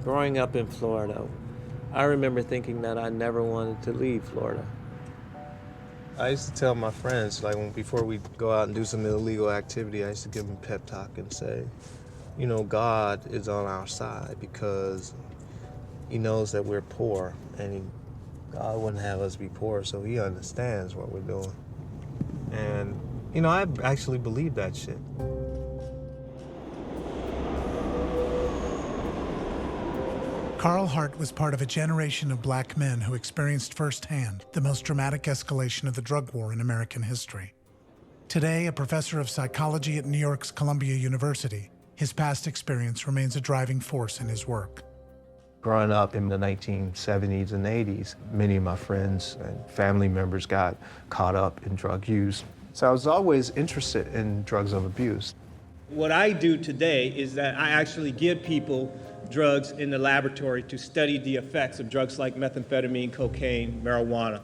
Growing up in Florida, I remember thinking that I never wanted to leave Florida. I used to tell my friends, like before we go out and do some illegal activity, I used to give them a pep talk and say, you know, God is on our side because he knows that we're poor and God wouldn't have us be poor, so he understands what we're doing. And, you know, I actually believe that shit. Carl Hart was part of a generation of black men who experienced firsthand the most dramatic escalation of the drug war in American history. Today, a professor of psychology at New York's Columbia University, his past experience remains a driving force in his work. Growing up in the 1970s and 80s, many of my friends and family members got caught up in drug use. So I was always interested in drugs of abuse. What I do today is that I actually give people drugs in the laboratory to study the effects of drugs like methamphetamine, cocaine, marijuana.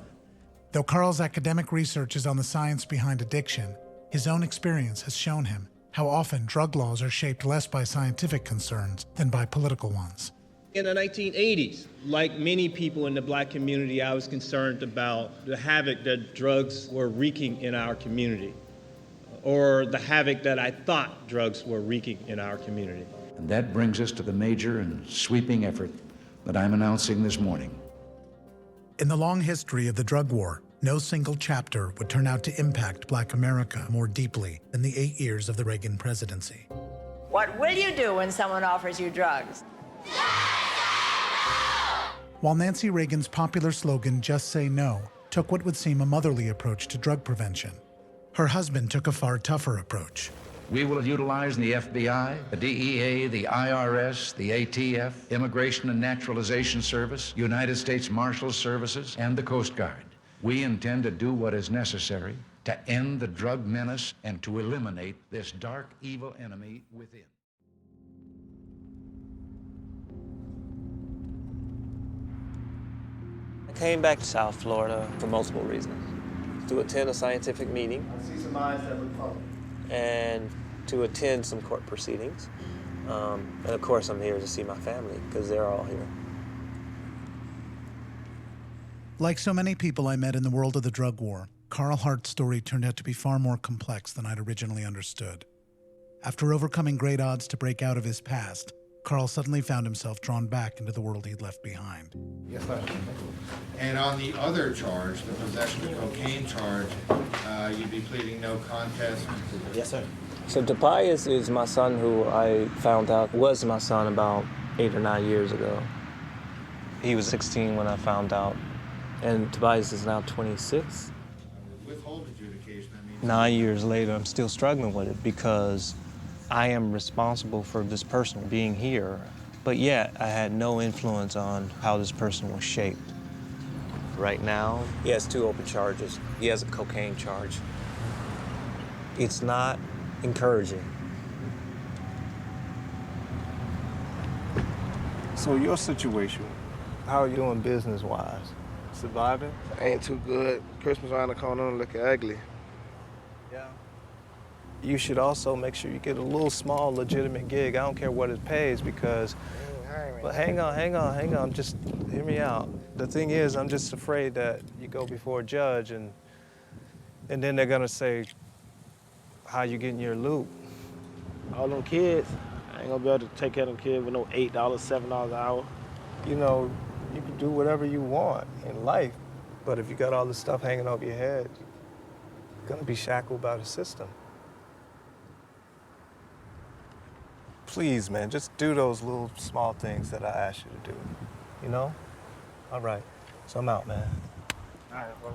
Though Carl's academic research is on the science behind addiction, his own experience has shown him how often drug laws are shaped less by scientific concerns than by political ones. In the 1980s, like many people in the black community, I was concerned about the havoc that drugs were wreaking in our community, or the havoc that I thought drugs were wreaking in our community. And that brings us to the major and sweeping effort that I'm announcing this morning. In the long history of the drug war, no single chapter would turn out to impact Black America more deeply than the 8 years of the Reagan presidency. What will you do when someone offers you drugs? While Nancy Reagan's popular slogan, "Just Say No," took what would seem a motherly approach to drug prevention, her husband took a far tougher approach. We will utilize the FBI, the DEA, the IRS, the ATF, Immigration and Naturalization Service, United States Marshals Services, and the Coast Guard. We intend to do what is necessary to end the drug menace and to eliminate this dark, evil enemy within. I came back to South Florida for multiple reasons. To attend a scientific meeting. I see some eyes that look funny. And to attend some court proceedings. And of course I'm here to see my family because they're all here. Like so many people I met in the world of the drug war, Carl Hart's story turned out to be far more complex than I'd originally understood. After overcoming great odds to break out of his past, Carl suddenly found himself drawn back into the world he'd left behind. Yes, sir. And on the other charge, the possession of cocaine charge, you'd be pleading no contest? Yes, sir. So Tobias is my son, who I found out was my son about 8 or 9 years ago. He was 16 when I found out, and Tobias is now 26. Withhold adjudication, I mean... 9 years later, I'm still struggling with it because I am responsible for this person being here, but yet I had no influence on how this person was shaped. Right now, he has 2 open charges. He has a cocaine charge. It's not encouraging. So your situation, how are you doing business-wise? Surviving? Ain't too good. Christmas around the corner and looking ugly. Yeah. You should also make sure you get a little small legitimate gig. I don't care what it pays because, but hang on, just hear me out. The thing is, I'm just afraid that you go before a judge and then they're gonna say, how you getting your loot? All them kids, I ain't gonna be able to take care of them kids with no $8, $7 an hour. You know, you can do whatever you want in life, but if you got all this stuff hanging over your head, you're gonna be shackled by the system. Please, man, just do those little small things that I asked you to do, you know? All right, so I'm out, man. All right, well,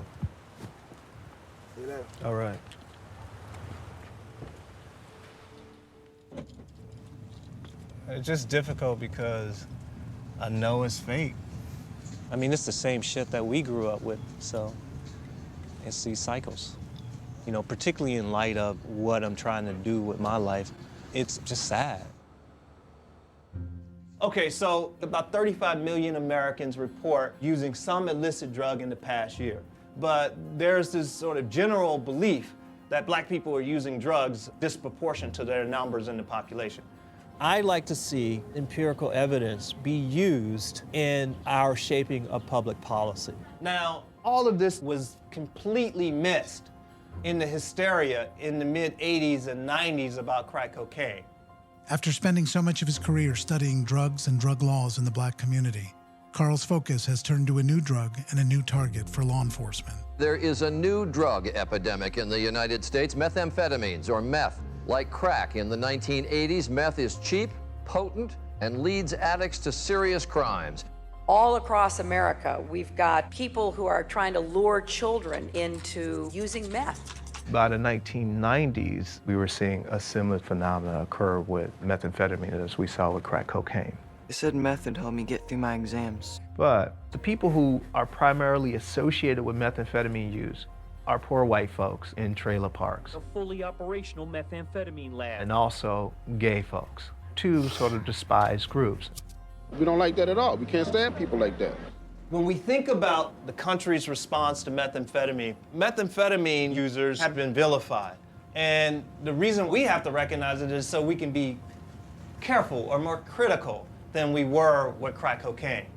see you later. All right. It's just difficult because I know it's fake. I mean, it's the same shit that we grew up with, so it's these cycles. You know, particularly in light of what I'm trying to do with my life, it's just sad. Okay, so about 35 million Americans report using some illicit drug in the past year. But there's this sort of general belief that black people are using drugs disproportionate to their numbers in the population. I'd like to see empirical evidence be used in our shaping of public policy. Now, all of this was completely missed in the hysteria in the mid-'80s and '90s about crack cocaine. After spending so much of his career studying drugs and drug laws in the black community, Carl's focus has turned to a new drug and a new target for law enforcement. There is a new drug epidemic in the United States, methamphetamines, or meth. Like crack in the 1980s, meth is cheap, potent, and leads addicts to serious crimes. All across America, we've got people who are trying to lure children into using meth. By the 1990s, we were seeing a similar phenomenon occur with methamphetamine as we saw with crack cocaine. They said meth would help me get through my exams. But the people who are primarily associated with methamphetamine use are poor white folks in trailer parks. A fully operational methamphetamine lab. And also gay folks, two sort of despised groups. We don't like that at all. We can't stand people like that. When we think about the country's response to methamphetamine, methamphetamine users have been vilified. And the reason we have to recognize it is so we can be careful or more critical than we were with crack cocaine.